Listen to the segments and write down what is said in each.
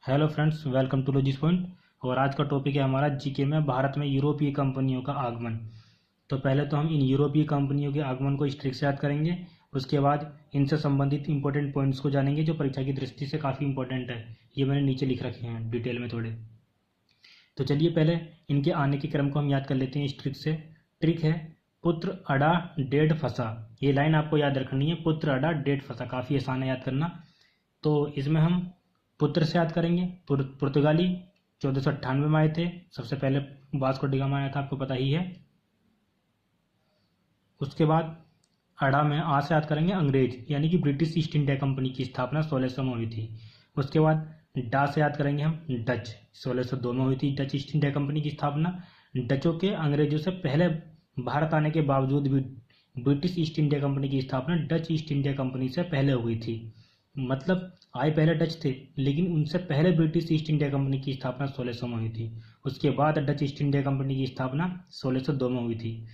Hello friends, welcome to Logis point. और आज का टॉपिक है हमारा जीके में भारत में यूरोपीय कंपनियों का आगमन। तो पहले तो हम इन यूरोपीय कंपनियों के आगमन को इस ट्रिक से याद करेंगे। उसके बाद इनसे संबंधित इंपॉर्टेंट पॉइंट्स को जानेंगे जो परीक्षा की दृष्टि से काफ़ी इंपॉर्टेंट है। ये मैंने नीचे लिख रखे हैं डिटेल में थोड़े। तो चलिए पहले इनके आने के क्रम को हम याद कर लेते हैं इस ट्रिक से। ट्रिक है पुत्र अड़ा डेढ़ फंसा। ये लाइन आपको याद रखनी है, पुत्र अड़ा डेढ़ फंसा, काफ़ी आसान है याद करना। तो इसमें हम पुत्र से याद करेंगे। पुर्तगाली 1498 में आए थे, सबसे पहले वास्को डी गामा आया था, आपको पता ही है। उसके बाद अड़ा में आ से याद करेंगे अंग्रेज, यानी कि ब्रिटिश ईस्ट इंडिया कंपनी की स्थापना 1600 में हुई थी। उसके बाद डा से याद करेंगे हम डच, 1602 में हुई थी डच ईस्ट इंडिया कंपनी की स्थापना। डचों के अंग्रेजों से पहले भारत आने के बावजूद भी ब्रिटिश ईस्ट इंडिया कंपनी की स्थापना डच ईस्ट इंडिया कंपनी से पहले हुई थी। मतलब आए पहले डच थे, लेकिन उनसे पहले ब्रिटिश ईस्ट इंडिया कंपनी की स्थापना 1600 में हुई थी। उसके बाद डच ईस्ट इंडिया कंपनी की स्थापना 1602 में हुई थी।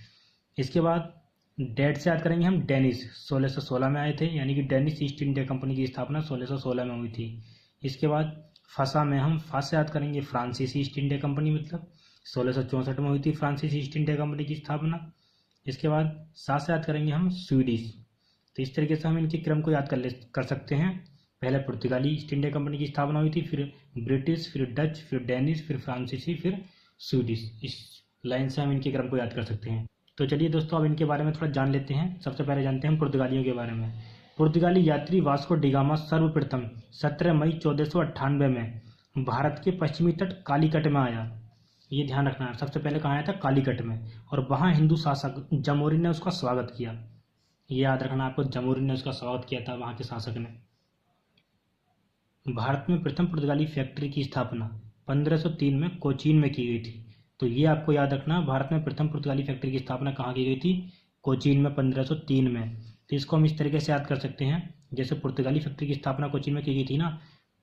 इसके बाद डेट से याद करेंगे हम डेनिस, 1616 में आए थे, यानी कि डेनिस ईस्ट इंडिया कंपनी की स्थापना 1616 में हुई थी। इसके बाद फसा में हम फा से याद करेंगे फ्रांसीसी ईस्ट इंडिया कंपनी, मतलब 1664 में हुई थी फ्रांसीसी ईस्ट इंडिया कंपनी की स्थापना। इसके बाद सा से याद करेंगे हम स्वीडिश। तो इस तरीके से हम इनके क्रम को याद कर सकते हैं। पहले पुर्तगाली ईस्ट इंडिया कंपनी की स्थापना हुई थी, फिर ब्रिटिश, फिर डच, फिर डेनिश, फिर फ्रांसीसी, फिर स्वीडिश। इस लाइन से हम इनके क्रम को याद कर सकते हैं। तो चलिए दोस्तों, अब इनके बारे में थोड़ा जान लेते हैं। सबसे पहले जानते हैं पुर्तगालियों के बारे में। पुर्तगाली यात्री वास्को डी गामा सर्वप्रथम 17 मई 1498 में भारत के पश्चिमी तट कालीकट में आया। ये ध्यान रखना है, सबसे पहले कहाँ आया था? कालीकट में। और वहाँ हिंदू शासक जमोरी ने उसका स्वागत किया। ये याद रखना आपको, जमोरी ने उसका स्वागत किया था वहाँ के शासक ने। भारत में प्रथम पुर्तगाली फैक्ट्री की स्थापना 1503 में कोचीन में की गई थी। तो ये आपको याद रखना, भारत में प्रथम पुर्तगाली फैक्ट्री की स्थापना कहाँ की गई थी? कोचीन में 1503 में। तो इसको हम इस तरीके से याद कर सकते हैं, जैसे पुर्तगाली फैक्ट्री की स्थापना कोचीन में की गई थी ना,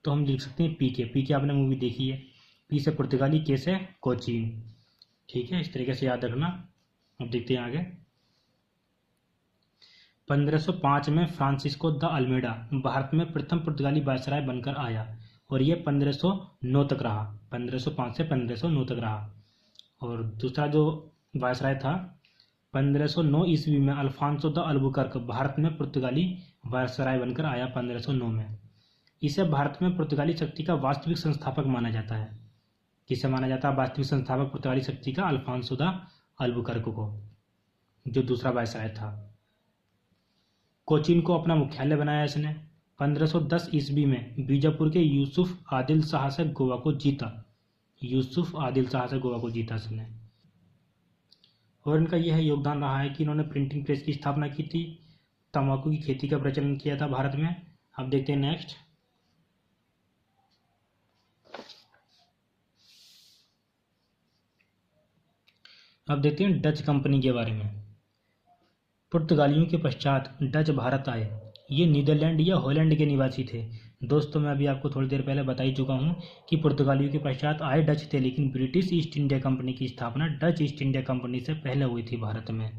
तो हम लिख सकते हैं पी के आपने मूवी देखी है, पी से पुर्तगाली, के से कोचीन। ठीक है, इस तरीके से याद रखना। अब देखते हैं आगे। 1505 में फ्रांसिस्को द अल्मेडा भारत में प्रथम पुर्तगाली वायसराय बनकर आया और ये 1509 तक रहा। 1505 से 1509 तक रहा। और दूसरा जो वायसराय था 1509 ईस्वी में अल्फांसो द अल्बुकर्क भारत में पुर्तगाली वायसराय बनकर आया 1509 में। इसे भारत में पुर्तगाली शक्ति का वास्तविक संस्थापक माना जाता है। किसे माना जाता है वास्तविक संस्थापक पुर्तगाली शक्ति का? अल्फांसो द अल्बुकर्क को, जो दूसरा वायसराय था। कोचीन को अपना मुख्यालय बनाया इसने। 1510 ईस्वी में बीजापुर के यूसुफ आदिल शाह से गोवा को जीता। यूसुफ आदिल शाह से गोवा को जीता इसने। और इनका यह योगदान रहा है कि इन्होंने प्रिंटिंग प्रेस की स्थापना की थी, तंबाकू की खेती का प्रचलन किया था भारत में। अब देखते हैं नेक्स्ट। अब देखते हैं डच कंपनी के बारे में। पुर्तगालियों के पश्चात डच भारत आए। ये नीदरलैंड या हॉलैंड के निवासी थे। दोस्तों, मैं अभी आपको थोड़ी देर पहले बता ही चुका हूँ कि पुर्तगालियों के पश्चात आए डच थे, लेकिन ब्रिटिश ईस्ट इंडिया कंपनी की स्थापना डच ईस्ट इंडिया कंपनी से पहले हुई थी भारत में।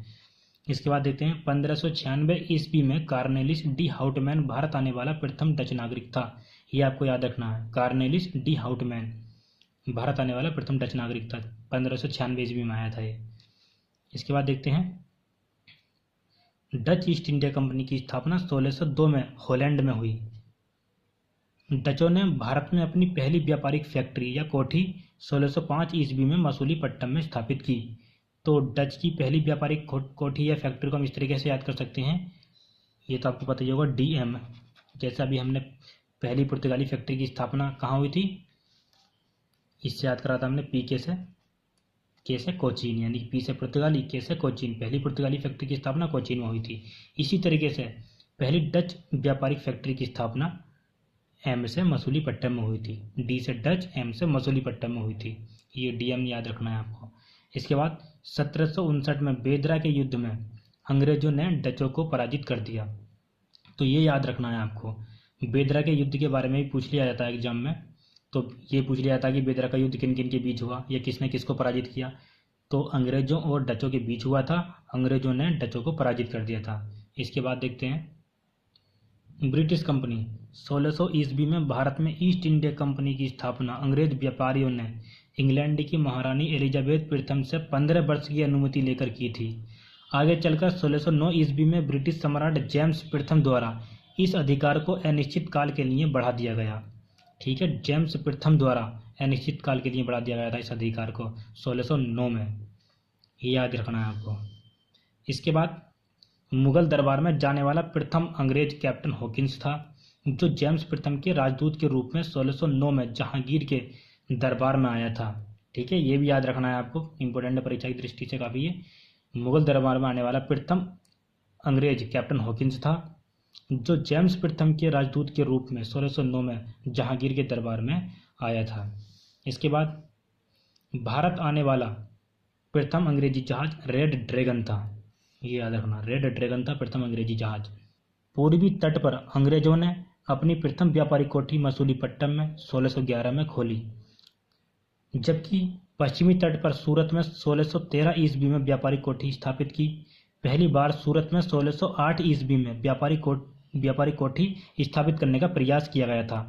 इसके बाद देखते हैं 1596 ईस्वी में कार्नेलिस डी हाउटमैन भारत आने वाला प्रथम डच नागरिक था। ये आपको याद रखना है, कार्नेलिस डी हाउटमैन भारत आने वाला प्रथम डच नागरिक था। 1596 ईस्वी में आया था ये। इसके बाद देखते हैं डच ईस्ट इंडिया कंपनी की स्थापना 1602 में हॉलैंड में हुई। डचों ने भारत में अपनी पहली व्यापारिक फैक्ट्री या कोठी 1605 ईस्वी में मसूलीपट्टनम में स्थापित की। तो डच की पहली व्यापारिक कोठी या फैक्ट्री को हम इस तरीके से याद कर सकते हैं, ये तो आपको पता ही होगा, DM। जैसा अभी हमने पहली पुर्तगाली फैक्ट्री की स्थापना कहाँ हुई थी, इससे याद करा था हमने पी के से कोचीन, यानी पी से पुर्तगाली, के से कोचीन। पहली पुर्तगाली फैक्ट्री की स्थापना कोचीन में हुई थी। इसी तरीके से पहली डच व्यापारिक फैक्ट्री की स्थापना M से मसूलीपट्टनम में हुई थी। D से डच, M से मसूलीपट्टनम में हुई थी। ये DM याद रखना है आपको। इसके बाद 1759 में बेदरा के युद्ध में अंग्रेजों ने डचों को पराजित कर दिया। तो ये याद रखना है आपको। बेदरा के युद्ध के बारे में भी पूछ लिया जाता है एग्जाम में। तो ये पूछ लिया था कि बेदरा का युद्ध किन किन के बीच हुआ या किसने किसको पराजित किया। तो अंग्रेजों और डचों के बीच हुआ था। अंग्रेजों ने डचों को पराजित कर दिया था। इसके बाद देखते हैं ब्रिटिश कंपनी 1600 ईस्वी में भारत में ईस्ट इंडिया कंपनी की स्थापना अंग्रेज व्यापारियों ने इंग्लैंड की महारानी एलिजाबेथ प्रथम से 15 वर्ष की अनुमति लेकर की थी। आगे चलकर 1609 ईस्वी में ब्रिटिश सम्राट जेम्स प्रथम द्वारा इस अधिकार को अनिश्चित काल के लिए बढ़ा दिया गया। ठीक है, जेम्स प्रथम द्वारा अनिश्चित काल के लिए बढ़ा दिया गया था इस अधिकार को 1609 में, ये याद रखना है आपको। इसके बाद मुगल दरबार में जाने वाला प्रथम अंग्रेज कैप्टन हॉकिंस था, जो जेम्स प्रथम के राजदूत के रूप में 1609 में जहांगीर के दरबार में आया था। ठीक है, ये भी याद रखना है आपको, इंपॉर्टेंट है, परीक्षा की दृष्टि से काफ़ी है। मुगल दरबार में आने वाला प्रथम अंग्रेज कैप्टन हॉकिंस था, जो जेम्स प्रथम के राजदूत के रूप में 1609 में जहांगीर के दरबार में आया था। इसके बाद भारत आने वाला प्रथम अंग्रेजी जहाज रेड ड्रैगन था, ये याद रखना, रेड ड्रैगन था प्रथम अंग्रेजी जहाज। पूर्वी तट पर अंग्रेजों ने अपनी प्रथम व्यापारिक कोठी मसूलीपट्टनम में 1611 में खोली, जबकि पश्चिमी तट पर सूरत में 1613 ईस्वी में व्यापारिक कोठी स्थापित की। पहली बार सूरत में 1608 ईस्वी में व्यापारिक कोठी स्थापित करने का प्रयास किया गया था।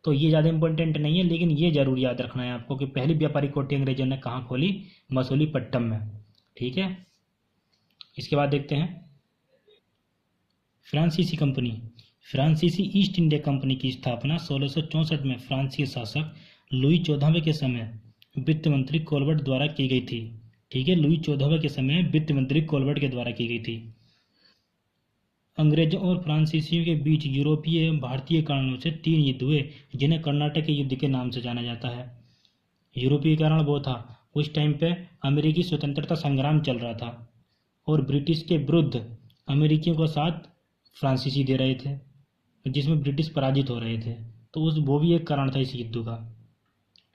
तो ये ज़्यादा इंपॉर्टेंट नहीं है, लेकिन ये जरूर याद रखना है आपको कि पहली व्यापारिक कोठी अंग्रेजों ने कहाँ खोली, मसूलीपट्टनम में। ठीक है, इसके बाद देखते हैं फ्रांसीसी कंपनी। फ्रांसीसी ईस्ट इंडिया कंपनी की स्थापना 1664 में फ्रांस के शासक लुई 14वें के समय वित्त मंत्री कोलबर्ट द्वारा की गई थी। ठीक है, लुई 14वें के समय वित्त मंत्री कोलबर्ट के द्वारा की गई थी। अंग्रेजों और फ्रांसीसियों के बीच यूरोपीय एवं भारतीय कारणों से 3 युद्ध हुए, जिन्हें कर्नाटक के युद्ध के नाम से जाना जाता है। यूरोपीय कारण वो था, उस टाइम पे अमेरिकी स्वतंत्रता संग्राम चल रहा था और ब्रिटिश के विरुद्ध अमेरिकियों का साथ फ्रांसीसी दे रहे थे, जिसमें ब्रिटिश पराजित हो रहे थे। तो वो भी एक कारण था इस युद्ध का।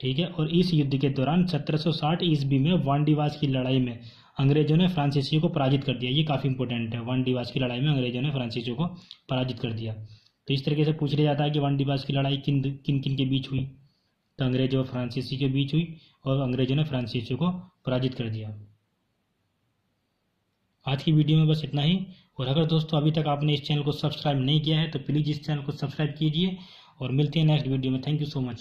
ठीक है, और इस युद्ध के दौरान 1760 ईस्वी में वांडीवास की लड़ाई में अंग्रेजों ने फ्रांसीसियों को पराजित कर दिया। ये काफ़ी इंपॉर्टेंट है, वांडीवास की लड़ाई में अंग्रेजों ने फ्रांसीसियों को पराजित कर दिया। तो इस तरीके से पूछ लिया जाता है कि वांडीवास की लड़ाई किन किन के बीच हुई, तो अंग्रेजों और फ्रांसीसी के बीच हुई और अंग्रेजों ने फ्रांसीसियों को पराजित कर दिया। आज की वीडियो में बस इतना ही। और अगर दोस्तों अभी तक आपने इस चैनल को सब्सक्राइब नहीं किया है तो प्लीज़ इस चैनल को सब्सक्राइब कीजिए और मिलते हैं नेक्स्ट वीडियो में। Thank you so much.